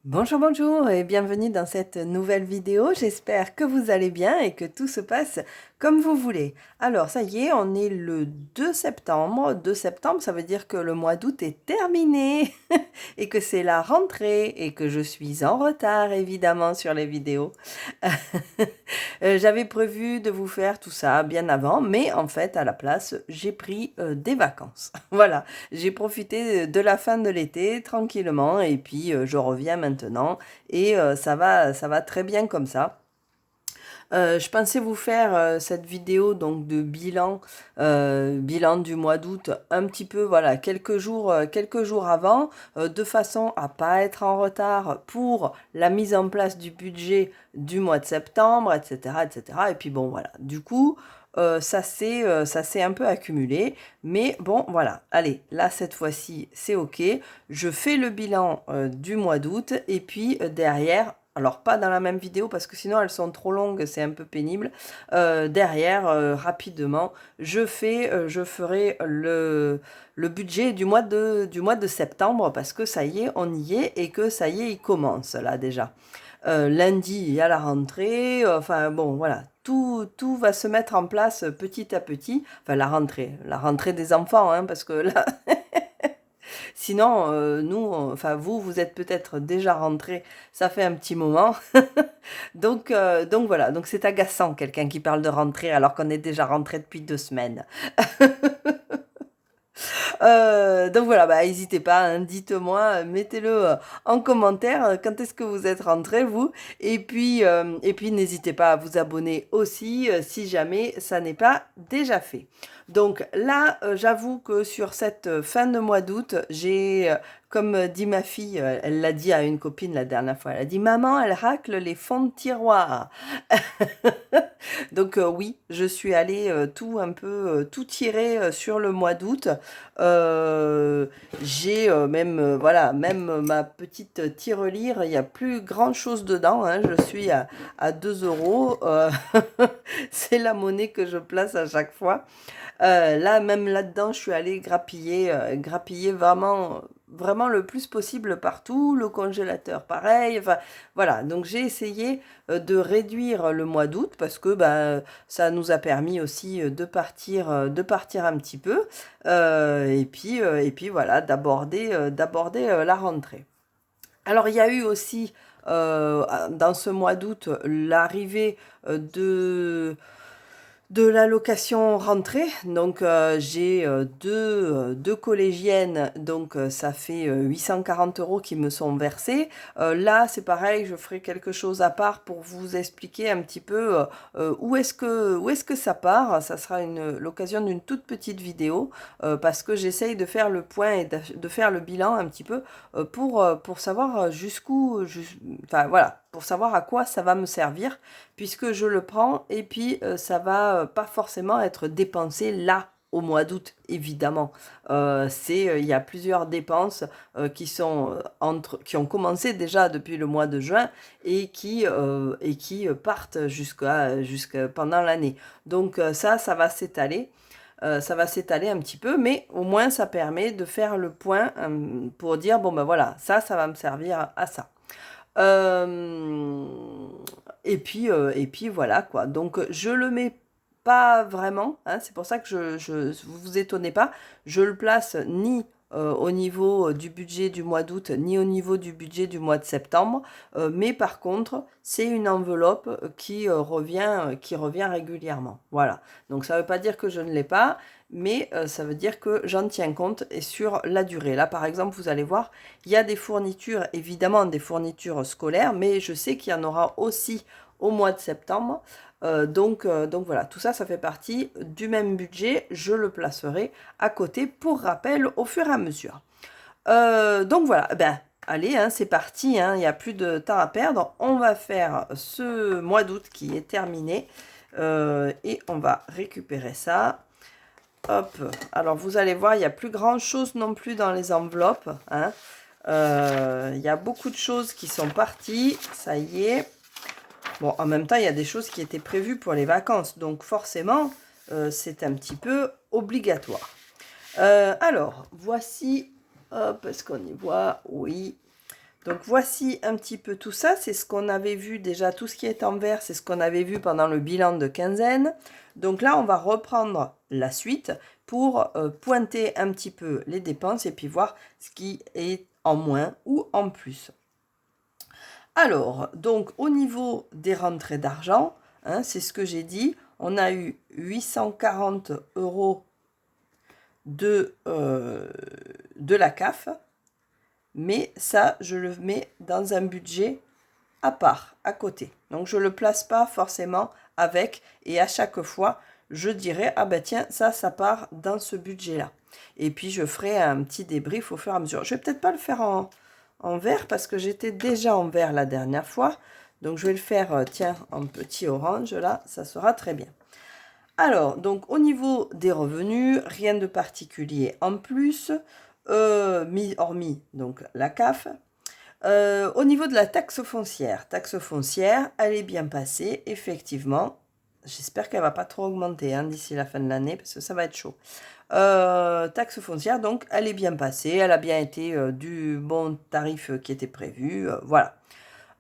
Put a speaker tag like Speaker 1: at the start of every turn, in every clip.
Speaker 1: Bonjour, bonjour et bienvenue dans cette nouvelle vidéo. J'espère que vous allez bien et que tout se passe comme vous voulez. Alors, ça y est, on est le 2 septembre. 2 septembre, ça veut dire que le mois d'août est terminé et que c'est la rentrée et que je suis en retard, évidemment, sur les vidéos. J'avais prévu de vous faire tout ça bien avant, mais en fait, à la place, j'ai pris des vacances. Voilà, j'ai profité de la fin de l'été tranquillement et puis je reviens maintenant et ça va très bien comme ça. Je pensais vous faire cette vidéo donc de bilan, bilan du mois d'août, un petit peu, voilà, quelques jours avant, de façon à pas être en retard pour la mise en place du budget du mois de septembre, etc., etc. Et cetera. Et puis bon, voilà. Du coup, ça s'est un peu accumulé, mais bon, voilà. Allez, là cette fois-ci, c'est ok. Je fais le bilan du mois d'août et puis derrière. Alors pas dans la même vidéo parce que sinon elles sont trop longues, c'est un peu pénible. Derrière, rapidement, je ferai le budget du mois de septembre parce que ça y est, on y est et que ça y est, il commence là déjà. Lundi, il y a la rentrée, enfin bon, voilà. Tout va se mettre en place petit à petit. Enfin, la rentrée des enfants, hein, parce que là, sinon, enfin, vous êtes peut-être déjà rentrés, ça fait un petit moment. Donc voilà, donc c'est agaçant quelqu'un qui parle de rentrée alors qu'on est déjà rentré depuis 2 semaines. Donc voilà, bah, n'hésitez pas, hein, dites-moi, mettez-le en commentaire quand est-ce que vous êtes rentrés, vous. Et puis n'hésitez pas à vous abonner aussi si jamais ça n'est pas déjà fait. Donc là, j'avoue que sur cette fin de mois d'août, comme dit ma fille, elle l'a dit à une copine la dernière fois, elle a dit, Maman, elle racle les fonds de tiroir. Donc oui, je suis allée tout un peu tout tirer sur le mois d'août. J'ai même voilà, même ma petite tirelire, il n'y a plus grand chose dedans, hein. Je suis à 2 euros. C'est la monnaie que je place à chaque fois. Là, même là-dedans, je suis allée grappiller vraiment, vraiment le plus possible partout. Le congélateur, pareil. Enfin, voilà. Donc, j'ai essayé de réduire le mois d'août parce que ben, ça nous a permis aussi de partir un petit peu. Et puis voilà, d'aborder la rentrée. Alors, il y a eu aussi dans ce mois d'août l'arrivée de l'allocation rentrée. Donc j'ai deux collégiennes, donc ça fait 840 euros qui me sont versés. Là, c'est pareil, je ferai quelque chose à part pour vous expliquer un petit peu où est-ce que ça part. Ça sera l'occasion d'une toute petite vidéo parce que j'essaye de faire le point et de faire le bilan un petit peu pour savoir enfin voilà, pour savoir à quoi ça va me servir puisque je le prends et puis ça va pas forcément être dépensé là au mois d'août, évidemment. Il y a plusieurs dépenses qui sont qui ont commencé déjà depuis le mois de juin et qui partent jusqu'à pendant l'année. Donc ça va s'étaler. Ça va s'étaler un petit peu, mais au moins ça permet de faire le point pour dire, bon ben voilà, ça va me servir à ça. Euh, et puis voilà quoi. Donc je le mets pas vraiment, hein, c'est pour ça que vous vous étonnez pas, je le place ni au niveau du budget du mois d'août, ni au niveau du budget du mois de septembre, mais par contre, c'est une enveloppe qui revient régulièrement. Voilà. Donc ça ne veut pas dire que je ne l'ai pas, mais ça veut dire que j'en tiens compte et sur la durée. Là, par exemple, vous allez voir, il y a des fournitures, évidemment des fournitures scolaires, mais je sais qu'il y en aura aussi au mois de septembre. Donc voilà, tout ça, ça fait partie du même budget. Je le placerai à côté pour rappel au fur et à mesure. Donc voilà, ben allez, hein, c'est parti, hein, il n'y a plus de temps à perdre. On va faire ce mois d'août qui est terminé et on va récupérer ça. Hop, alors vous allez voir, il n'y a plus grand chose non plus dans les enveloppes, hein. Il y a beaucoup de choses qui sont parties, ça y est. Bon, en même temps, il y a des choses qui étaient prévues pour les vacances, donc forcément, c'est un petit peu obligatoire. Alors, voici, hop, est-ce qu'on y voit? Oui. Donc voici un petit peu tout ça, c'est ce qu'on avait vu déjà, tout ce qui est en vert, c'est ce qu'on avait vu pendant le bilan de quinzaine. Donc là, on va reprendre la suite pour pointer un petit peu les dépenses et puis voir ce qui est en moins ou en plus. Alors, donc au niveau des rentrées d'argent, hein, c'est ce que j'ai dit, on a eu 840 euros de la CAF, mais ça, je le mets dans un budget à part, à côté. Donc, je ne le place pas forcément avec, et à chaque fois, je dirais, ah ben tiens, ça part dans ce budget-là. Et puis, je ferai un petit débrief au fur et à mesure. Je vais peut-être pas le faire en vert, parce que j'étais déjà en vert la dernière fois. Donc, je vais le faire, tiens, en petit orange, là, ça sera très bien. Alors, donc, au niveau des revenus, rien de particulier en plus, hormis donc la CAF. Au niveau de la taxe foncière, elle est bien passée, effectivement. J'espère qu'elle ne va pas trop augmenter hein, d'ici la fin de l'année, parce que ça va être chaud. Taxe foncière, donc, elle est bien passée, elle a bien été du bon tarif qui était prévu, voilà.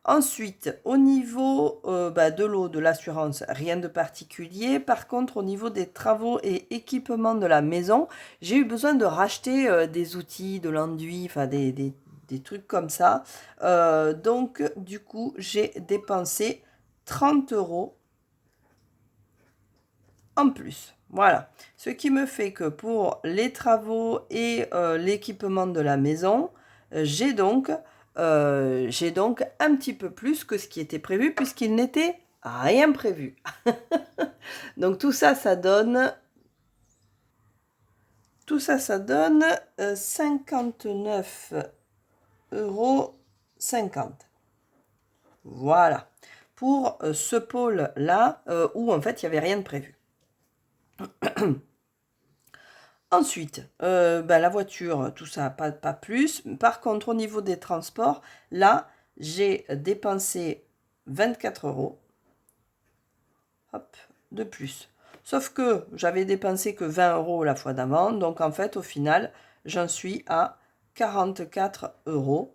Speaker 1: Ensuite, au niveau de l'eau, de l'assurance, rien de particulier. Par contre, au niveau des travaux et équipements de la maison, j'ai eu besoin de racheter des outils, de l'enduit, enfin des trucs comme ça. Donc, du coup, j'ai dépensé 30 euros en plus. Voilà. Ce qui me fait que pour les travaux et l'équipement de la maison, j'ai donc un petit peu plus que ce qui était prévu puisqu'il n'était rien prévu. Donc tout ça, ça donne 59,50 €. Voilà. Pour ce pôle-là, où en fait, il n'y avait rien de prévu. Ensuite, la voiture, tout ça, pas plus. Par contre, au niveau des transports, là, j'ai dépensé 24 euros hop, de plus. Sauf que j'avais dépensé que 20 euros la fois d'avant. Donc, en fait, au final, j'en suis à 44 euros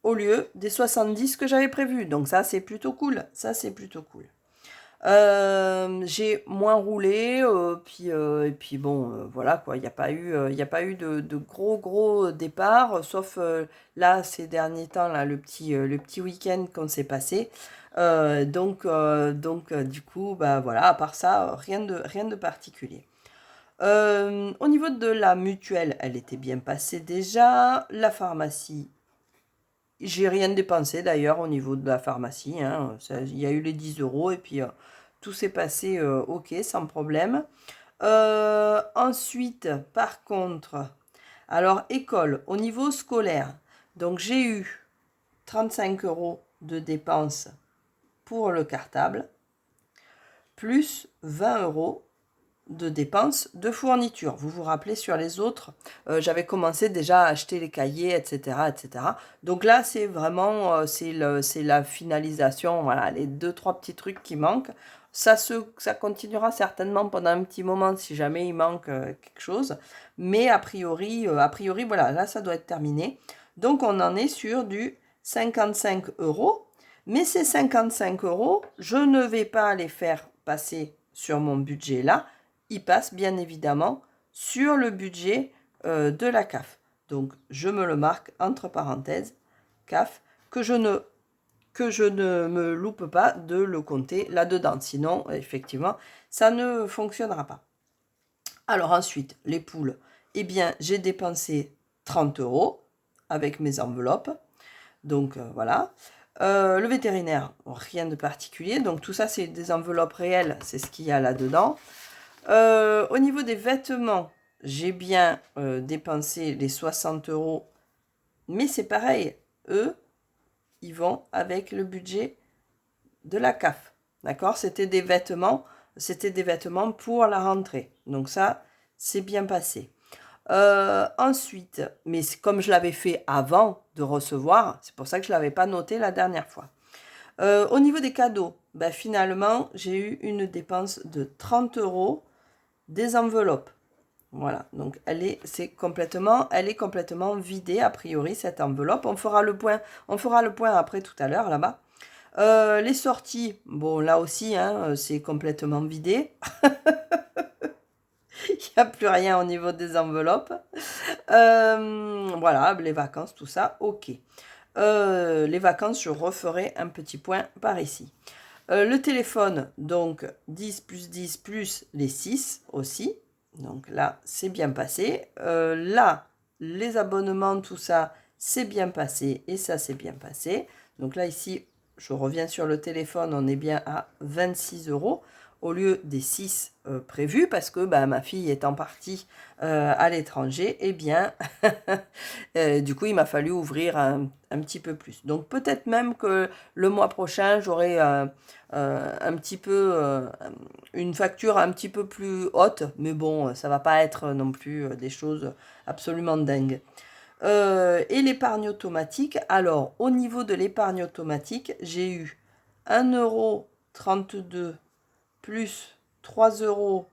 Speaker 1: au lieu des 70 que j'avais prévu. Donc, ça, c'est plutôt cool. Ça, c'est plutôt cool. J'ai moins roulé, et puis bon, voilà quoi, il n'y a pas eu de gros départ, sauf là, ces derniers temps, là, le petit week-end qu'on s'est passé. Du coup, bah voilà, à part ça, rien de particulier. Au niveau de la mutuelle, elle était bien passée déjà. La pharmacie, j'ai rien dépensé d'ailleurs au niveau de la pharmacie, hein. Il y a eu les 10 euros et puis tout s'est passé ok, sans problème. Ensuite, par contre, alors école, au niveau scolaire, donc j'ai eu 35 euros de dépenses pour le cartable, plus 20 euros de dépenses de fourniture. Vous vous rappelez sur les autres, j'avais commencé déjà à acheter les cahiers, etc. etc. Donc là, c'est vraiment c'est la finalisation, voilà, les 2-3 petits trucs qui manquent. Ça continuera certainement pendant un petit moment si jamais il manque quelque chose. Mais a priori, voilà, là, ça doit être terminé. Donc, on en est sur du 55 euros. Mais ces 55 euros, je ne vais pas les faire passer sur mon budget là. Ils passent bien évidemment sur le budget de la CAF. Donc, je me le marque entre parenthèses, CAF, que je ne me loupe pas de le compter là-dedans. Sinon, effectivement, ça ne fonctionnera pas. Alors ensuite, les poules, eh bien, j'ai dépensé 30 euros avec mes enveloppes. Donc, voilà. Le vétérinaire, rien de particulier. Donc, tout ça, c'est des enveloppes réelles. C'est ce qu'il y a là-dedans. Au niveau des vêtements, j'ai bien dépensé les 60 euros. Mais c'est pareil. Eux, ils vont avec le budget de la CAF. D'accord? C'était des vêtements pour la rentrée. Donc ça, c'est bien passé. Ensuite, mais comme je l'avais fait avant de recevoir, c'est pour ça que je ne l'avais pas noté la dernière fois. Au niveau des cadeaux, finalement, j'ai eu une dépense de 30 euros des enveloppes. Voilà, donc elle est complètement vidée a priori cette enveloppe. On fera le point après tout à l'heure là-bas. Les sorties, bon là aussi, hein, c'est complètement vidé. Il n'y a plus rien au niveau des enveloppes. Voilà, les vacances, tout ça, ok. Les vacances, je referai un petit point par ici. Le téléphone, donc 10 plus 10 plus les 6 aussi. Donc là, c'est bien passé. Là, les abonnements, tout ça, c'est bien passé et ça, c'est bien passé. Donc là, ici, je reviens sur le téléphone, on est bien à 26 euros au lieu des 6 prévus parce que bah, ma fille étant partie à l'étranger, eh bien, du coup, il m'a fallu ouvrir un petit peu plus. Donc peut-être même que le mois prochain, j'aurai un petit peu une facture un petit peu plus haute, mais bon, ça va pas être non plus des choses absolument dingues. Et l'épargne automatique, alors au niveau de l'épargne automatique, j'ai eu 1,32 € plus 3,42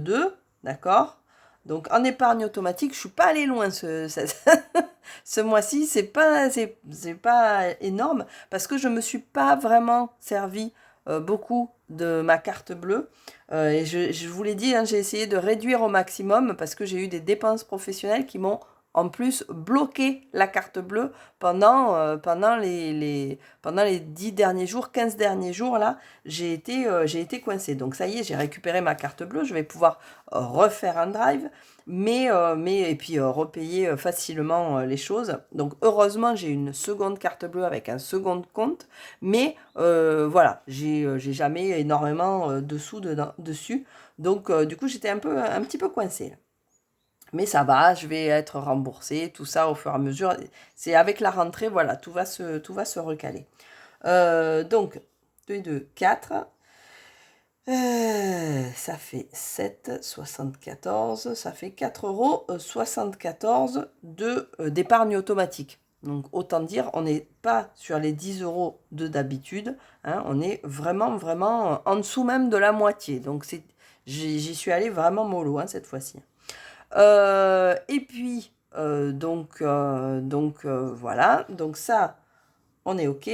Speaker 1: €, d'accord? Donc en épargne automatique, je suis pas allée loin ce mois-ci, c'est pas énorme parce que je me suis pas vraiment servi beaucoup de ma carte bleue. Et je vous l'ai dit, hein, j'ai essayé de réduire au maximum parce que j'ai eu des dépenses professionnelles qui m'ont en plus bloqué la carte bleue pendant les 10 derniers jours, 15 derniers jours, là, j'ai été coincée. Donc ça y est, j'ai récupéré ma carte bleue, je vais pouvoir refaire un drive, et puis repayer facilement les choses. Donc heureusement, j'ai une seconde carte bleue avec un second compte, mais voilà, j'ai jamais énormément de sous dessus. Donc du coup, j'étais un petit peu coincée là. Mais ça va, je vais être remboursée, tout ça au fur et à mesure. C'est avec la rentrée, voilà, tout va se recaler. Donc, 2 et 2, 4. Ça fait 7,74. Ça fait 4,74 € d'épargne automatique. Donc, autant dire, on n'est pas sur les 10 euros de d'habitude. Hein, on est vraiment en dessous même de la moitié. Donc, j'y suis allée vraiment mollo hein, cette fois-ci. Et puis, voilà. Donc ça, on est OK.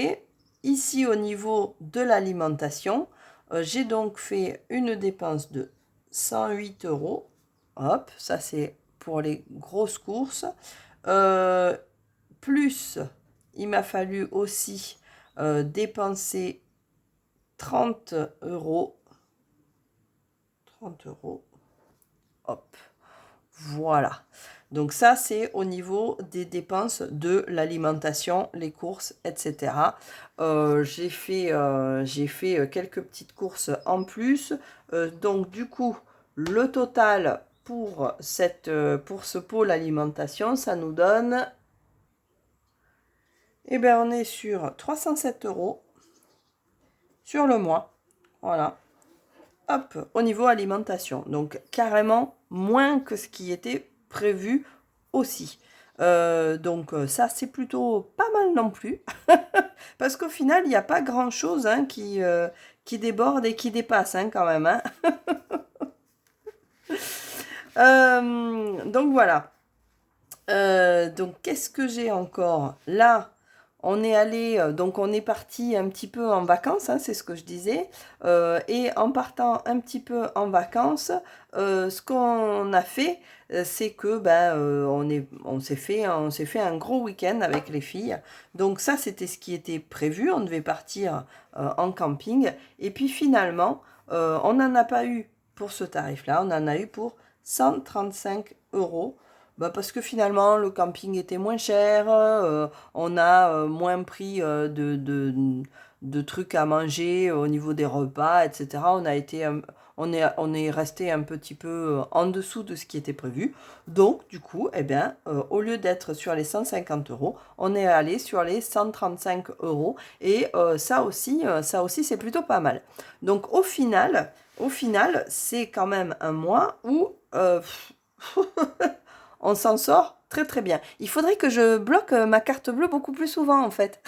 Speaker 1: Ici, au niveau de l'alimentation, j'ai donc fait une dépense de 108 euros. Hop, ça c'est pour les grosses courses. Euh, Plus, il m'a fallu aussi dépenser 30 euros. 30 euros. Hop. Voilà. Donc ça, c'est au niveau des dépenses de l'alimentation, les courses, etc. J'ai fait quelques petites courses en plus. Donc du coup, le total pour ce pôle alimentation, ça nous donne... Eh bien, on est sur 307 euros sur le mois. Voilà. Hop, au niveau alimentation. Donc carrément moins que ce qui était prévu aussi. Donc ça, c'est plutôt pas mal non plus. Parce qu'au final, il n'y a pas grand-chose hein, qui déborde et qui dépasse hein, quand même. Hein. Donc voilà. Donc qu'est-ce que j'ai encore? Là, on est allé, donc on est parti un petit peu en vacances, hein, c'est ce que je disais. Et en partant un petit peu en vacances, ce qu'on a fait, c'est que ben, on s'est fait un gros week-end avec les filles. Donc ça, c'était ce qui était prévu. On devait partir en camping. Et puis finalement, on n'en a pas eu pour ce tarif-là. On en a eu pour 135 euros. Bah parce que finalement, le camping était moins cher, on a moins pris de trucs à manger au niveau des repas, etc. On est resté un petit peu en dessous de ce qui était prévu. Donc, du coup, eh bien, au lieu d'être sur les 150 euros, on est allé sur les 135 euros. Et ça aussi, c'est plutôt pas mal. Donc, au final, c'est quand même un mois où... on s'en sort très très bien. Il faudrait que je bloque ma carte bleue beaucoup plus souvent en fait.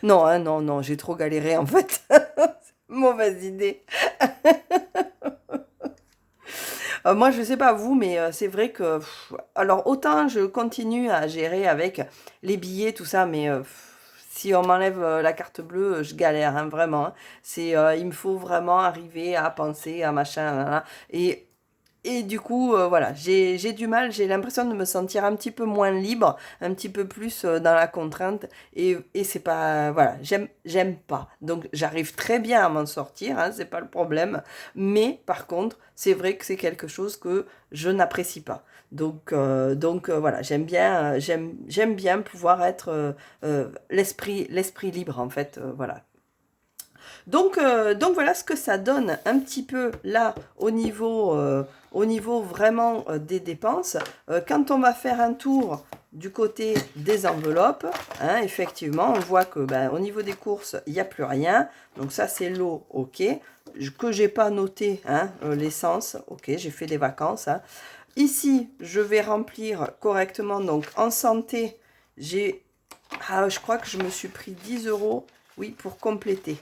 Speaker 1: Non, hein, non, j'ai trop galéré en fait. Mauvaise idée. Moi, je sais pas vous, mais c'est vrai que... alors, autant je continue à gérer avec les billets, tout ça, mais si on m'enlève la carte bleue, je galère, hein, vraiment, hein. Il me faut vraiment arriver à penser à machin, là, là. Et du coup, voilà, j'ai du mal, j'ai l'impression de me sentir un petit peu moins libre, un petit peu plus dans la contrainte. Et c'est pas, voilà, j'aime pas. Donc j'arrive très bien à m'en sortir, hein, c'est pas le problème. Mais par contre, c'est vrai que c'est quelque chose que je n'apprécie pas. Donc voilà, j'aime bien pouvoir être l'esprit libre en fait, voilà. Donc voilà ce que ça donne un petit peu là au niveau vraiment des dépenses. Quand on va faire un tour du côté des enveloppes, hein, effectivement, on voit que ben, au niveau des courses, il n'y a plus rien. Donc ça, c'est l'eau, ok. Que j'ai pas noté, hein, l'essence, ok, j'ai fait des vacances. Hein. Ici, je vais remplir correctement. Donc en santé, j'ai... Ah, je crois que je me suis pris 10 euros, oui, pour compléter.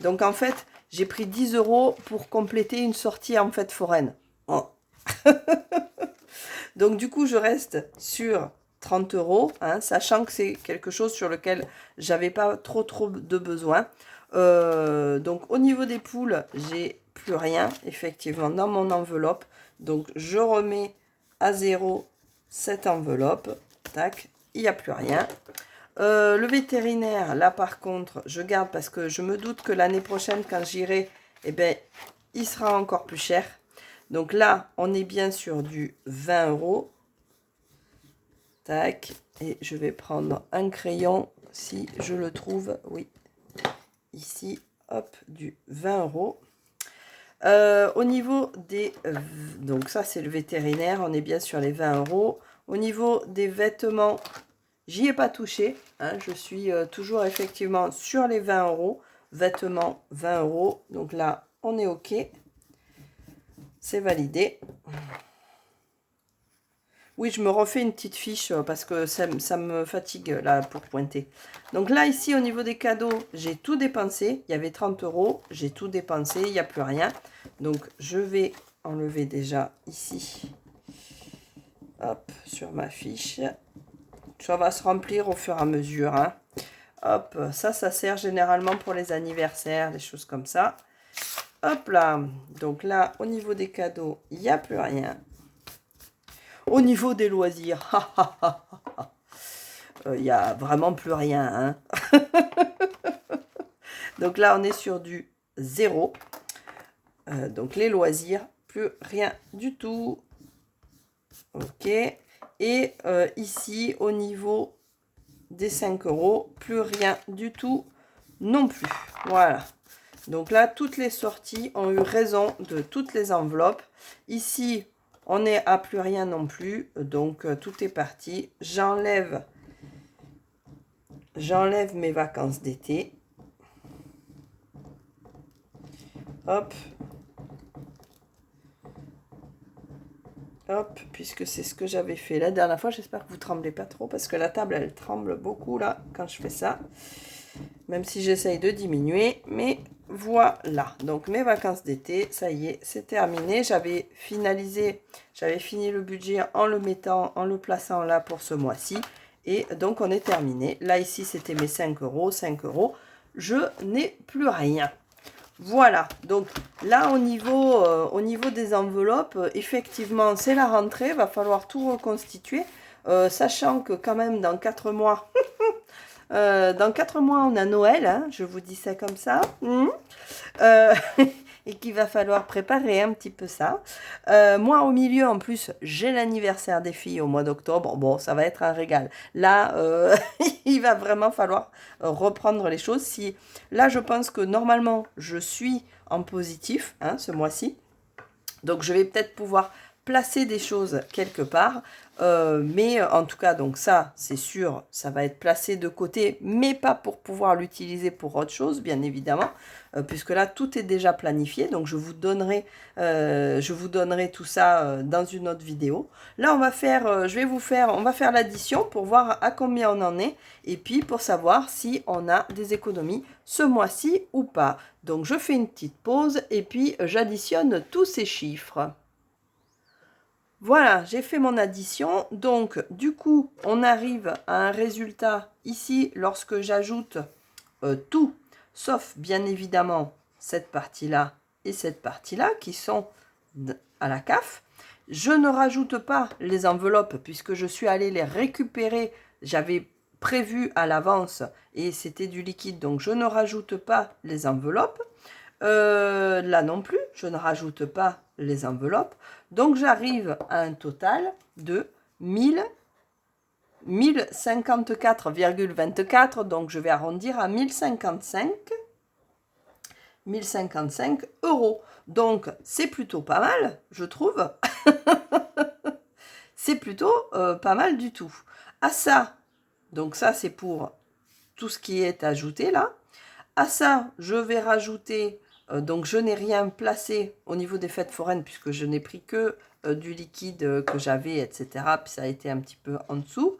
Speaker 1: Donc, en fait, j'ai pris 10 euros pour compléter une sortie en fête foraine. Oh. Donc, du coup, je reste sur 30 euros, hein, sachant que c'est quelque chose sur lequel j'avais pas trop de besoin. Donc, au niveau des poules, j'ai plus rien, effectivement, dans mon enveloppe. Donc, je remets à zéro cette enveloppe. Tac, il n'y a plus rien. Le vétérinaire, là par contre, je garde parce que je me doute que l'année prochaine, quand j'irai, eh ben, il sera encore plus cher. Donc là, on est bien sur du 20 euros. Tac. Et je vais prendre un crayon, si je le trouve. Oui, ici, hop, du 20 euros. Au niveau des... donc ça, c'est le vétérinaire. On est bien sur les 20 euros. Au niveau des vêtements... J'y ai pas touché, hein, je suis toujours effectivement sur les 20 euros. Vêtements, 20 euros. Donc là, on est OK. C'est validé. Oui, je me refais une petite fiche parce que ça me fatigue là pour pointer. Donc là, ici, au niveau des cadeaux, j'ai tout dépensé. Il y avait 30 euros. J'ai tout dépensé. Il n'y a plus rien. Donc, je vais enlever déjà ici. Hop, sur ma fiche. Ça va se remplir au fur et à mesure. Hein. Hop, ça sert généralement pour les anniversaires, des choses comme ça. Hop là. Donc là, au niveau des cadeaux, il n'y a plus rien. Au niveau des loisirs, il n'y a vraiment plus rien. Hein. Donc là, on est sur du 0. Donc les loisirs, plus rien du tout. Ok. Et ici, au niveau des 5 euros, plus rien du tout non plus. Voilà. Donc là, toutes les sorties ont eu raison de toutes les enveloppes. Ici, on n'est à plus rien non plus. Donc, tout est parti. J'enlève mes vacances d'été. Hop. Hop, puisque c'est ce que j'avais fait la dernière fois. J'espère que vous ne tremblez pas trop parce que la table, elle tremble beaucoup là quand je fais ça. Même si j'essaye de diminuer. Mais voilà. Donc mes vacances d'été, ça y est, c'est terminé. J'avais fini le budget en le plaçant là pour ce mois-ci. Et donc on est terminé. Là ici, c'était mes 5 euros. 5 euros. Je n'ai plus rien. Voilà, donc là au niveau des enveloppes, effectivement c'est la rentrée, va falloir tout reconstituer, sachant que quand même dans 4 mois, on a Noël, hein, je vous dis ça comme ça, et qu'il va falloir préparer un petit peu ça. Moi, au milieu, en plus, j'ai l'anniversaire des filles au mois d'octobre. Bon, ça va être un régal. Là, il va vraiment falloir reprendre les choses. Là, je pense que normalement, je suis en positif hein, ce mois-ci. Donc, je vais peut-être pouvoir placer des choses quelque part. Mais en tout cas, donc ça, c'est sûr, ça va être placé de côté, mais pas pour pouvoir l'utiliser pour autre chose, bien évidemment, puisque là, tout est déjà planifié. Donc, je vous donnerai tout ça dans une autre vidéo. Là, on va faire l'addition pour voir à combien on en est, et puis pour savoir si on a des économies ce mois-ci ou pas. Donc, je fais une petite pause, et puis j'additionne tous ces chiffres. Voilà, j'ai fait mon addition. Donc, du coup, on arrive à un résultat ici lorsque j'ajoute tout, sauf bien évidemment cette partie-là et cette partie-là qui sont à la CAF. Je ne rajoute pas les enveloppes puisque je suis allée les récupérer. J'avais prévu à l'avance et c'était du liquide, donc je ne rajoute pas les enveloppes. Là non plus, je ne rajoute pas les enveloppes. Donc j'arrive à un total de 1054,24. Donc je vais arrondir à 1055 euros. Donc c'est plutôt pas mal, je trouve. C'est plutôt pas mal du tout. À ça, donc ça c'est pour tout ce qui est ajouté là. À ça, je vais rajouter, donc je n'ai rien placé au niveau des fêtes foraines puisque je n'ai pris que du liquide que j'avais, etc. Puis ça a été un petit peu en dessous.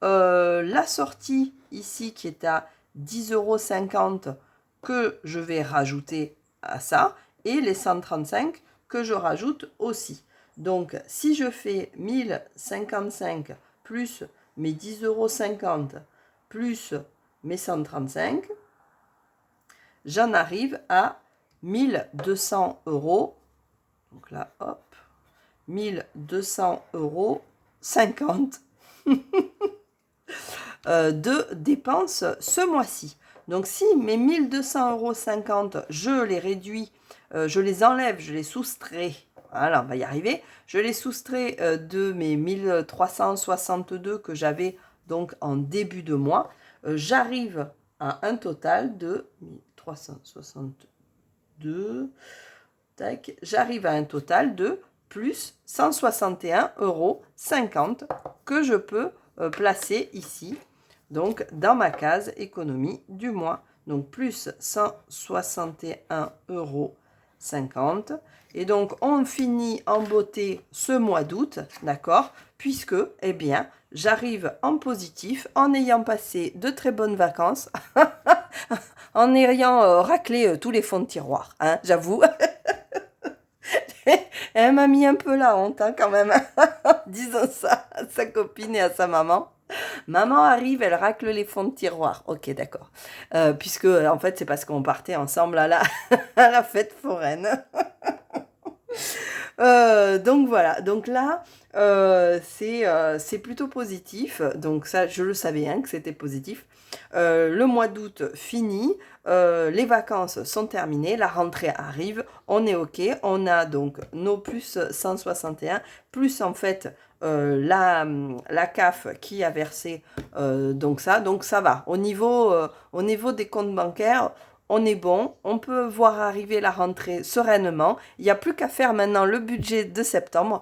Speaker 1: La sortie ici qui est à 10,50 € que je vais rajouter à ça. Et les 135 que je rajoute aussi. Donc si je fais 1055 plus mes 10,50 € plus mes 135, j'en arrive à 1200 €. Donc là, hop, 1200 € 50 de dépenses ce mois-ci. Donc si mes 1200 € 50, je les réduis, je les enlève, je les soustrais, voilà, on va y arriver, je les soustrais de mes 1362 que j'avais donc en début de mois, j'arrive à un total de 1362, tac, j'arrive à un total de plus 161,50 € que je peux placer ici, donc dans ma case économie du mois. Donc plus 161,50 €. Et donc on finit en beauté ce mois d'août, d'accord, puisque, eh bien, j'arrive en positif en ayant passé de très bonnes vacances, en ayant raclé tous les fonds de tiroir, hein, j'avoue. Elle m'a mis un peu la honte, hein, quand même. Disons ça à sa copine et à sa maman. Maman arrive, elle racle les fonds de tiroir. Ok, d'accord. Puisque, en fait, c'est parce qu'on partait ensemble à à la fête foraine. Donc voilà, donc là, c'est plutôt positif. Donc ça, je le savais hein, que c'était positif. Le mois d'août fini, les vacances sont terminées, la rentrée arrive, on est OK. On a donc nos plus 161, plus en fait la CAF qui a versé donc ça va. Au niveau des comptes bancaires, on est bon, on peut voir arriver la rentrée sereinement. Il n'y a plus qu'à faire maintenant le budget de septembre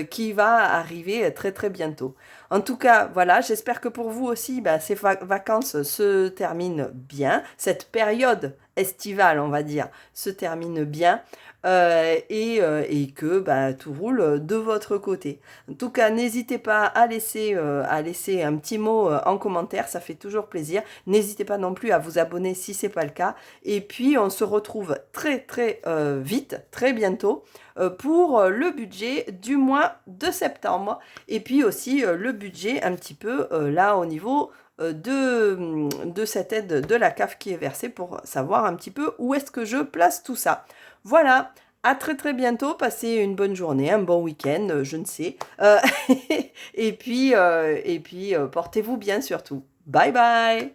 Speaker 1: qui va arriver très très bientôt. En tout cas, voilà, j'espère que pour vous aussi, ces vacances se terminent bien. Cette période estivale, on va dire, se termine bien et que tout roule de votre côté. En tout cas, n'hésitez pas à laisser un petit mot en commentaire, ça fait toujours plaisir. N'hésitez pas non plus à vous abonner si ce n'est pas le cas. Et puis, on se retrouve très très vite, très bientôt, pour le budget du mois de septembre. Et puis aussi le budget un petit peu là au niveau de cette aide de la CAF qui est versée pour savoir un petit peu où est-ce que je place tout ça. Voilà, à très très bientôt, passez une bonne journée, un bon week-end, je ne sais. Et puis portez-vous bien surtout. Bye bye!